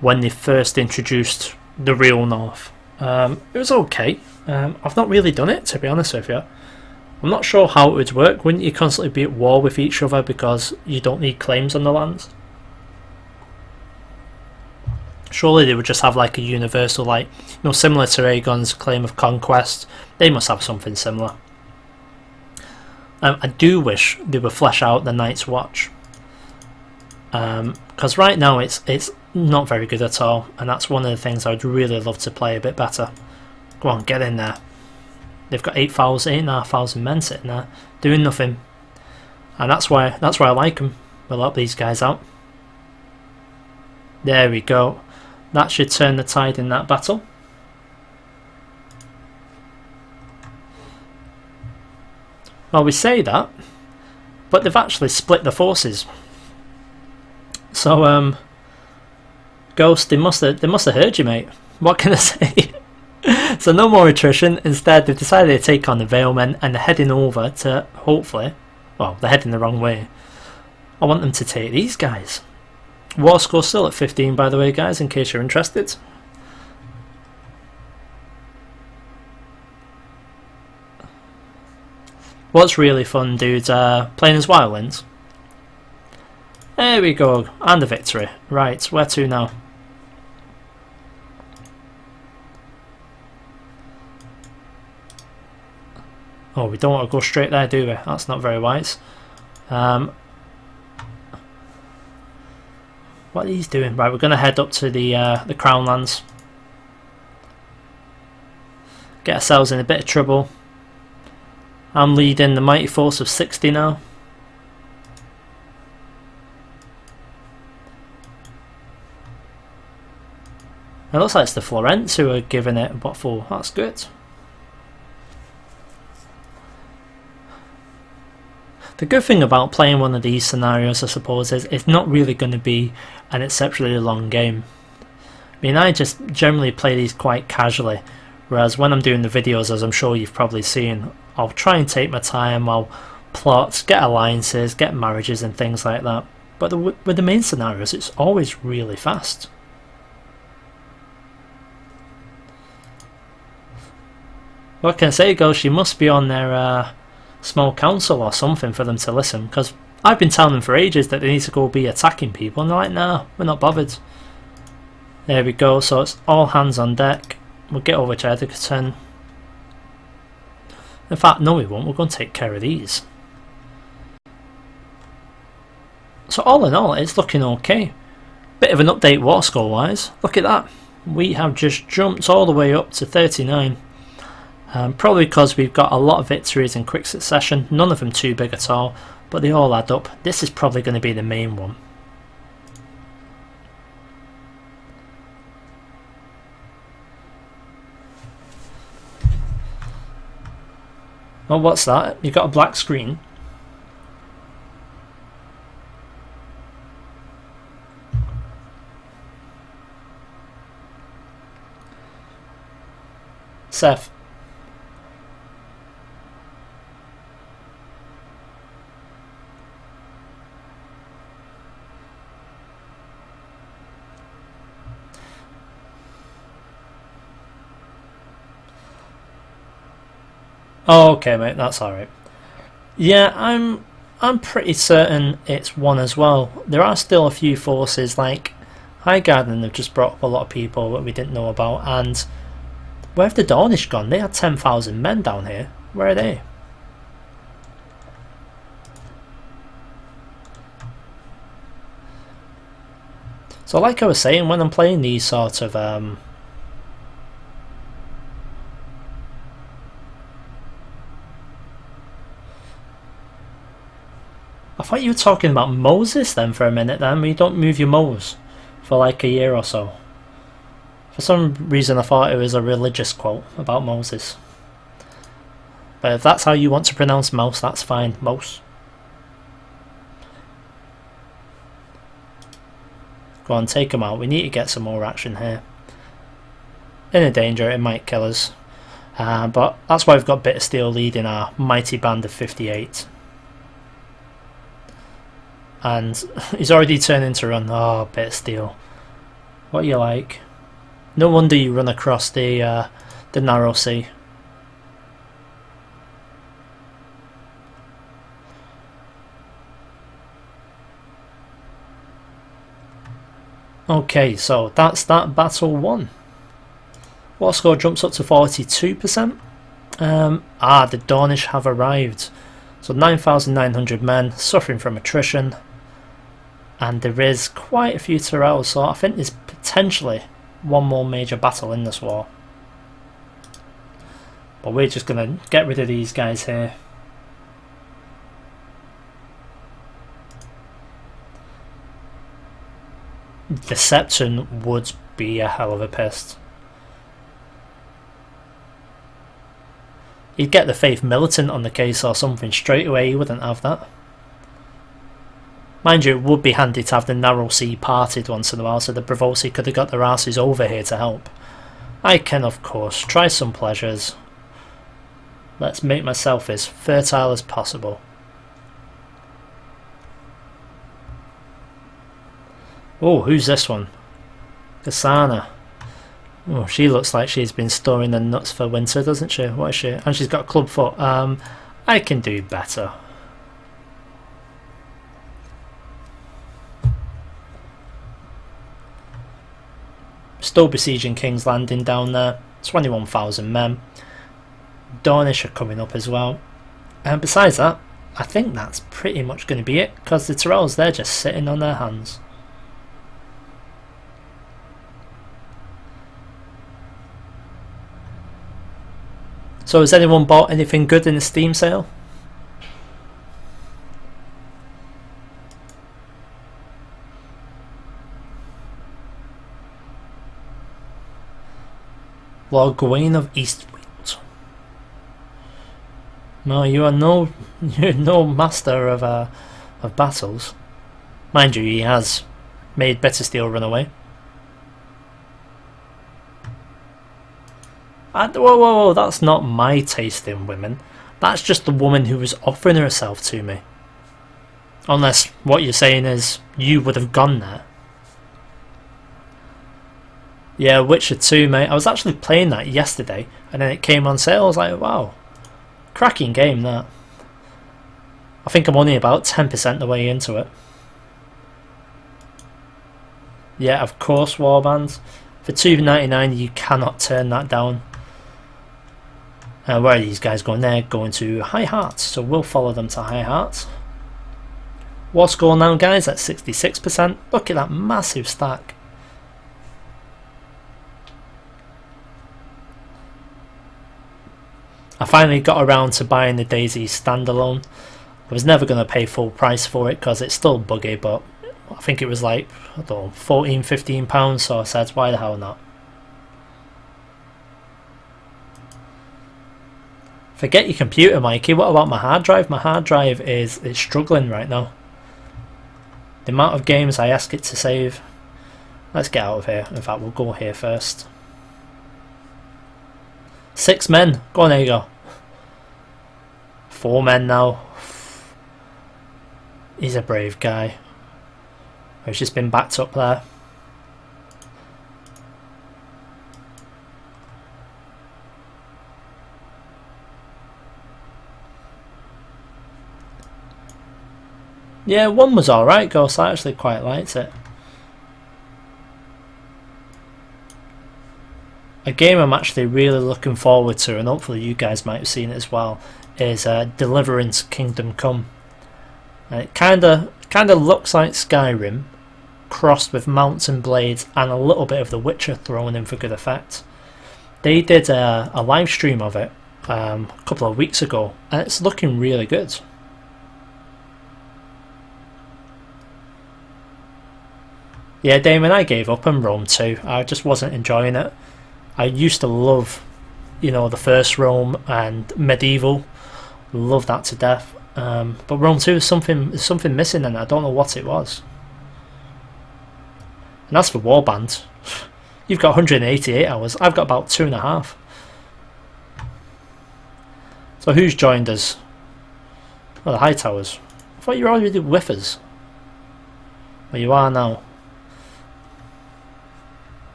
when they first introduced the real North. It was okay. I've not really done it, to be honest with you. I'm not sure how it would work. Wouldn't you constantly be at war with each other because you don't need claims on the lands? Surely they would just have like a universal, like, you know, similar to Aegon's claim of conquest. They must have something similar. I do wish they would flesh out the Night's Watch, because right now it's not very good at all, and that's one of the things I'd really love to play a bit better. Go on, get in there. They've got 8,500 men sitting there doing nothing, and that's why I like them. We'll help these guys out. There we go. That should turn the tide in that battle. Well, we say that, but they've actually split the forces. So, Ghost, they must have heard you, mate. What can I say? So no more attrition. Instead, they've decided to take on the Valemen, and they're heading over to, hopefully, well, they're heading the wrong way. I want them to take these guys. War score still at 15, by the way, guys, in case you're interested. What's really fun, dudes, playing as wildlings. There we go, and a victory. Right, where to now? Oh, we don't want to go straight there, do we? That's not very wise. What are these doing? Right, we're going to head up to the Crown Lands. Get ourselves in a bit of trouble. I'm leading the mighty force of 60 now. It looks like it's the Florents who are giving it what for. That's good. The good thing about playing one of these scenarios, I suppose, is it's not really going to be an exceptionally long game. I mean, I just generally play these quite casually, whereas when I'm doing the videos, as I'm sure you've probably seen, I'll try and take my time, I'll plot, get alliances, get marriages and things like that. But with the main scenarios, it's always really fast. What can I say, Ghost? She must be on their small council or something for them to listen, because I've been telling them for ages that they need to go be attacking people, and they're like, nah, we're not bothered. There we go, so it's all hands on deck. We'll get over to Edgerton. In fact, no we won't, we're going to take care of these. So all in all, it's looking okay. Bit of an update war score wise. Look at that. We have just jumped all the way up to 39. Probably because we've got a lot of victories in quick succession. None of them too big at all, but they all add up. This is probably going to be the main one. Oh, what's that? You got a black screen. Seth. Oh, okay, mate, that's alright. Yeah, I'm pretty certain it's one as well. There are still a few forces like Highgarden have just brought up a lot of people that we didn't know about, and where have the Dornish gone? They had 10,000 men down here. Where are they? So like I was saying, when I'm playing these sort of I thought you were talking about Moses then for a minute then, where you don't move your Mose for like a year or so. For some reason I thought it was a religious quote about Moses. But if that's how you want to pronounce mouse, that's fine. Mose. Go on, take him out. We need to get some more action here. In a danger, it might kill us. But that's why we've got Bit of Steel leading our mighty band of 58. And he's already turning to run. Oh, Bit of Steel. What are you like? No wonder you run across the narrow sea. Okay, so that's that battle won. War score jumps up to 42%. The Dornish have arrived. So 9,900 men suffering from attrition. And there is quite a few Tyrells, so I think there's potentially one more major battle in this war. But we're just going to get rid of these guys here. The Septon would be a hell of a pest. You'd get the Faith Militant on the case or something straight away, you wouldn't have that. Mind you, it would be handy to have the Narrow Sea parted once in a while so the Braavosi could have got their asses over here to help. I can of course try some pleasures. Let's make myself as fertile as possible. Oh, who's this one? Kasana. Oh, she looks like she's been storing the nuts for winter, doesn't she? What is she? And she's got a club foot. I can do better. Still besieging King's Landing down there. 21,000 men. Dornish are coming up as well. And besides that, I think that's pretty much going to be it, because the Tyrells, they're just sitting on their hands. So has anyone bought anything good in the Steam sale? Lord Gawain of Eastfield. No, you're no master of battles. Mind you, he has made Better Steel run away. Whoa, that's not my taste in women. That's just the woman who was offering herself to me. Unless what you're saying is you would have gone there. Yeah, Witcher 2, mate. I was actually playing that yesterday, and then it came on sale. I was like, wow, cracking game that. I think I'm only about 10% the way into it. Yeah, of course, Warband. For $2.99, you cannot turn that down. Where are these guys going? They're going to High Heart, so we'll follow them to High Heart. War score now, guys, at 66%. Look at that massive stack. I finally got around to buying the Daisy standalone. I was never going to pay full price for it because it's still buggy, but I think it was like, I don't know, £14-15, so I said, why the hell not? Forget your computer, Mikey. What about my hard drive? My hard drive is struggling right now. The amount of games I ask it to save. Let's get out of here. In fact, we'll go here first. 6 men. Go on, there you go. 4 men now. He's a brave guy. He's just been backed up there. Yeah, 1 was alright, Ghost. I actually quite liked it. A game I'm actually really looking forward to, and hopefully you guys might have seen it as well, is Deliverance Kingdom Come. And it kinda looks like Skyrim, crossed with Mounts and Blades and a little bit of The Witcher thrown in for good effect. They did a live stream of it a couple of weeks ago, and it's looking really good. Yeah, Damon, I gave up on Rome 2. I just wasn't enjoying it. I used to love, you know, the first Rome and Medieval. Love that to death. But Rome 2 is something missing, and I don't know what it was. And as for Warband, you've got 188 hours. I've got about 2.5. So who's joined us? Oh, the Hightowers. I thought you were already with us. Well, you are now.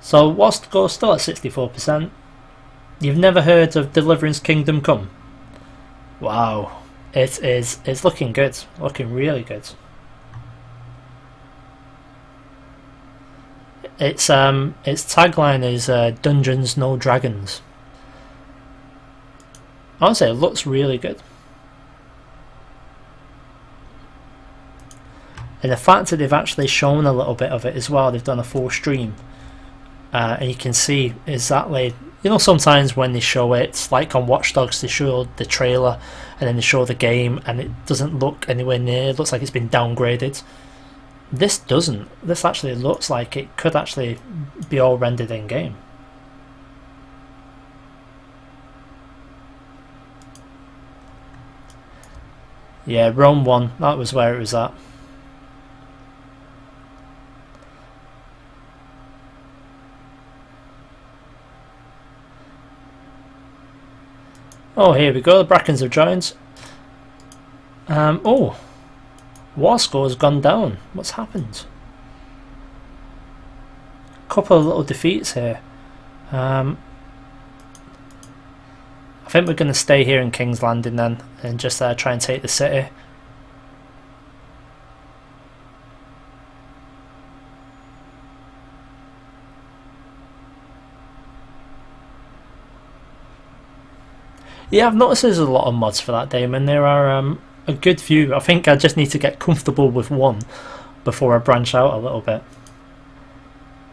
So what's the goal still at 64%? You've never heard of Deliverance Kingdom Come? Wow. It's looking good. Looking really good. Its tagline is Dungeons No Dragons. Honestly, it looks really good. And the fact that they've actually shown a little bit of it as well, they've done a full stream. And you can see exactly, you know, sometimes when they show it, like on Watch Dogs, they show the trailer and then they show the game and it doesn't look anywhere near, it looks like it's been downgraded. This doesn't. This actually looks like it could actually be all rendered in game. Yeah, Rome 1, that was where it was at. Oh, here we go, the Brackens have joined. Oh, War score has gone down. What's happened? Couple of little defeats here. I think we're going to stay here in King's Landing then and just try and take the city. Yeah, I've noticed there's a lot of mods for that, Damon. There are a good few. I think I just need to get comfortable with one before I branch out a little bit.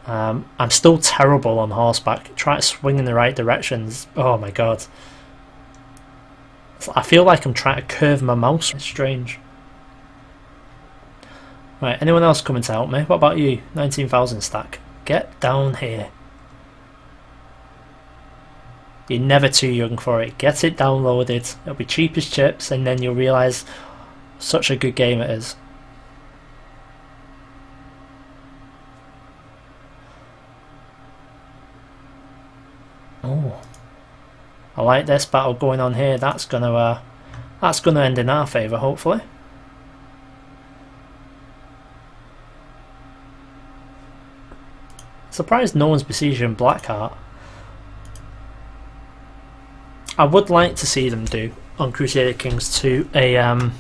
I'm still terrible on horseback. Try to swing in the right directions. Oh my god. I feel like I'm trying to curve my mouse. It's strange. Right, anyone else coming to help me? What about you? 19,000 stack. Get down here. You're never too young for it. Get it downloaded. It'll be cheap as chips, and then you'll realise such a good game it is. Oh, I like this battle going on here. That's gonna end in our favour, hopefully. Surprised no one's besieging Blackheart. I would like to see them do on Crusader Kings 2 an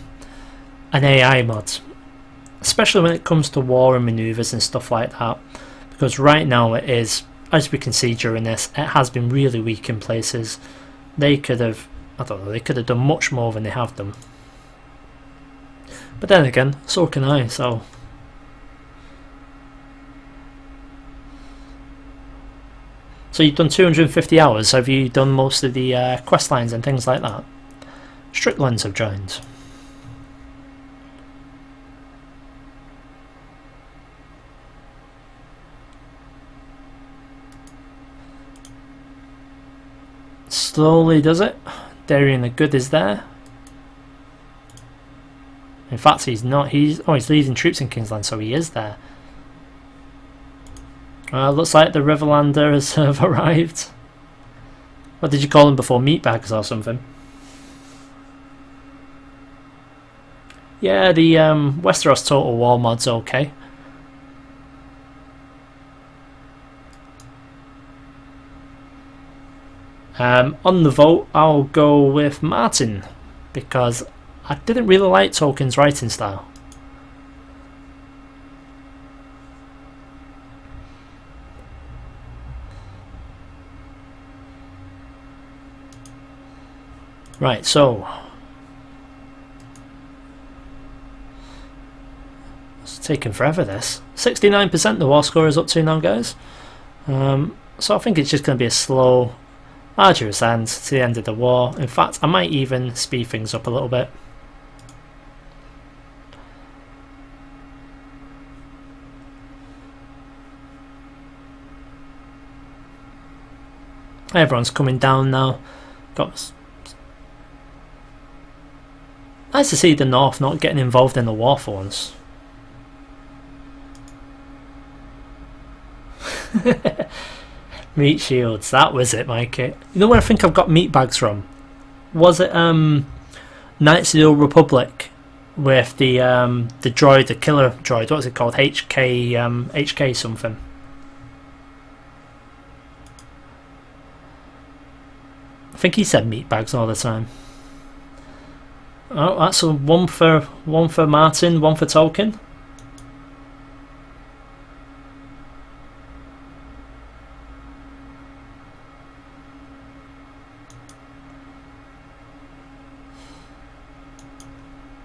AI mod, especially when it comes to war and manoeuvres and stuff like that, because right now it is, as we can see during this, it has been really weak in places. They could have, I don't know, they could have done much more than they have done. But then again, so can I, so... So you've done 250 hours, have you done most of the quest lines and things like that? Stricklands have joined. Slowly does it. Darian the Good is there. In fact, he's not. He's leading troops in Kingsland, so he is there. Looks like the Riverlander has arrived. What did you call them before? Meatbags or something? Yeah, the Westeros Total War mod's okay. On the vote, I'll go with Martin, because I didn't really like Tolkien's writing style. Right, so it's taken forever, this. 69% the war score is up to now, guys. So I think it's just going to be a slow, arduous end to the end of the war. In fact, I might even speed things up a little bit. Everyone's coming down now. Nice to see the North not getting involved in the war for once. Meat shields, that was it, Mikey. You know where I think I've got meat bags from? Was it Knights of the Old Republic with the droid, the killer droid? What's it called? HK something. I think he said meat bags all the time. Oh, that's a one for Martin, one for Tolkien.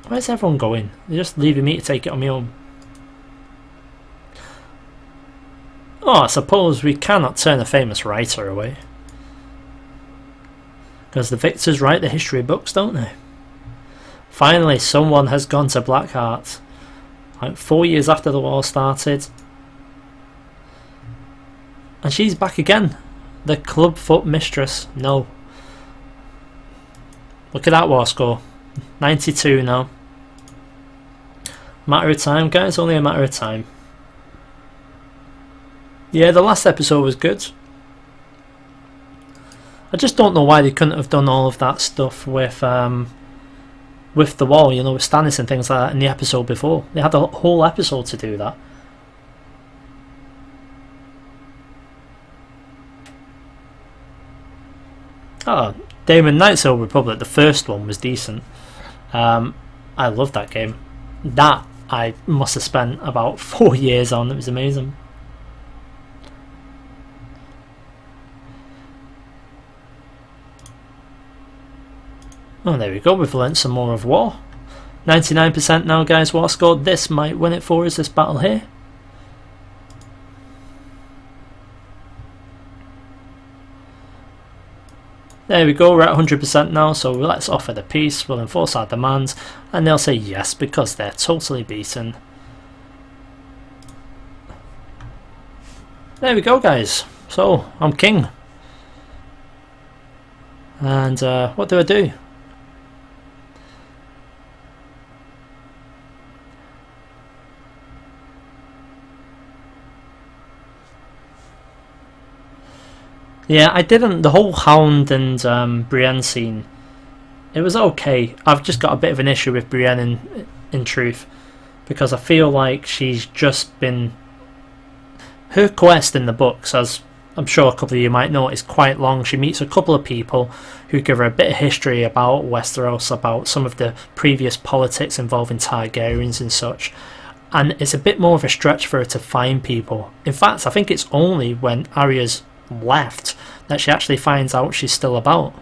Where's everyone going? They're just leaving me to take it on my own. Oh, I suppose we cannot turn a famous writer away. Because the victors write the history books, don't they? Finally, someone has gone to Blackheart. Like 4 years after the war started. And she's back again. The clubfoot mistress. No. Look at that war score. 92 now. Matter of time, guys. Only a matter of time. Yeah, the last episode was good. I just don't know why they couldn't have done all of that stuff with the wall, you know, with Stannis and things like that in the episode before. They had a whole episode to do that. Oh, Daemon Knights of the Old Republic, the first one was decent. I loved that game. That I must have spent about 4 years on. It was amazing. Oh, there we go. We've learnt some more of war. 99% now, guys. War score. This might win it for us, this battle here. There we go. We're at 100% now, so let's offer the peace. We'll enforce our demands, and they'll say yes because they're totally beaten. There we go, guys. So, I'm king. And what do I do? Yeah, I didn't. The whole Hound and Brienne scene, it was okay. I've just got a bit of an issue with Brienne in truth, because I feel like she's just been... Her quest in the books, as I'm sure a couple of you might know, is quite long. She meets a couple of people who give her a bit of history about Westeros, about some of the previous politics involving Targaryens and such. And it's a bit more of a stretch for her to find people. In fact, I think it's only when Arya's left that she actually finds out she's still about.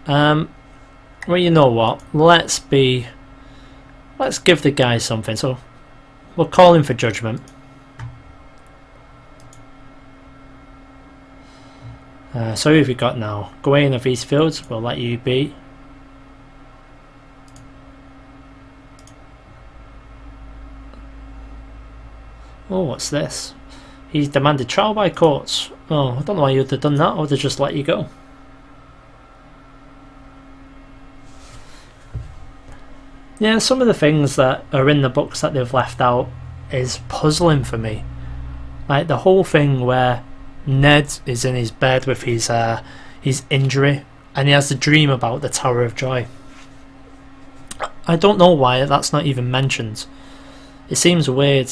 Well, you know what, let's give the guy something. So we'll call him for judgment. So who have we got now? Gawain of Eastfields, we'll let you be. Oh, what's this? He's demanded trial by courts. Oh, I don't know why you'd have done that. I would have just let you go. Yeah, some of the things that are in the books that they've left out is puzzling for me. Like the whole thing where Ned is in his bed with his injury and he has the dream about the Tower of Joy. I don't know why that's not even mentioned. It seems weird.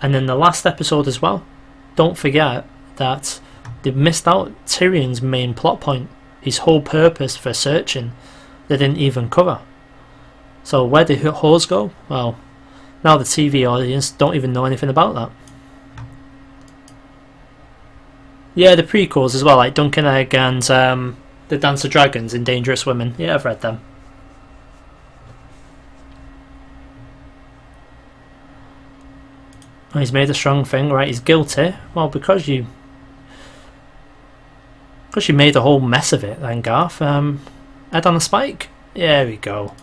And in the last episode as well, don't forget that they've missed out Tyrion's main plot point, his whole purpose for searching. They didn't even cover. So where did Hose go? Well, now the TV audience don't even know anything about that. Yeah, the prequels as well, like Duncan Egg and the Dance of Dragons in Dangerous Women. Yeah, I've read them. He's made a strong thing, right? He's guilty. Well, because you made a whole mess of it, then Garth. Head on a spike. There we go.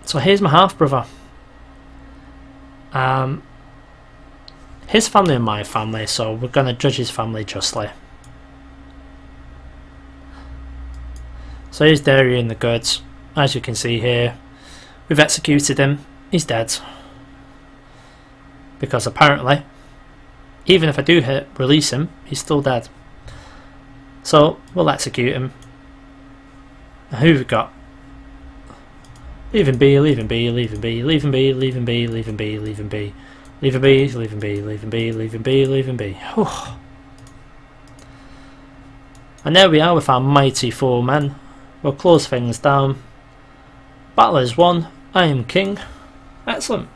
So here's my half brother. His family and my family, so we're gonna judge his family justly. So here's Darian the Good. As you can see here, we've executed him. He's dead. Because apparently, even if I do release him, he's still dead. So we'll execute him. And who have we got? Leave him be, leave him be, leave him be, leave him be, leave him be, leave him be, leave him be, leave him be, leave him be, leave him be, leave him be, leave him be. And there we are with our mighty 4 men. We'll close things down. Battle is won. I am king. Excellent.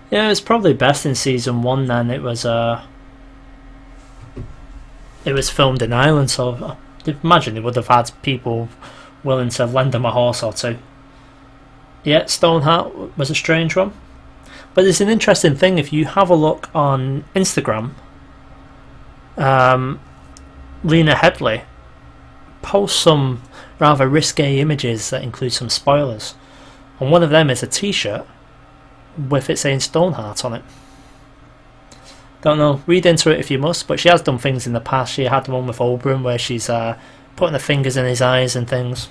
Yeah, it's probably best in season 1 then. It was filmed in Ireland, so I imagine they would have had people willing to lend them a horse or two. Yeah, Stoneheart was a strange one. But it's an interesting thing, if you have a look on Instagram, Lena Headley posts some rather risque images that include some spoilers. And one of them is a t-shirt with it saying Stoneheart on it. Don't know, read into it if you must, but she has done things in the past. She had one with Oberyn where she's putting her fingers in his eyes and things.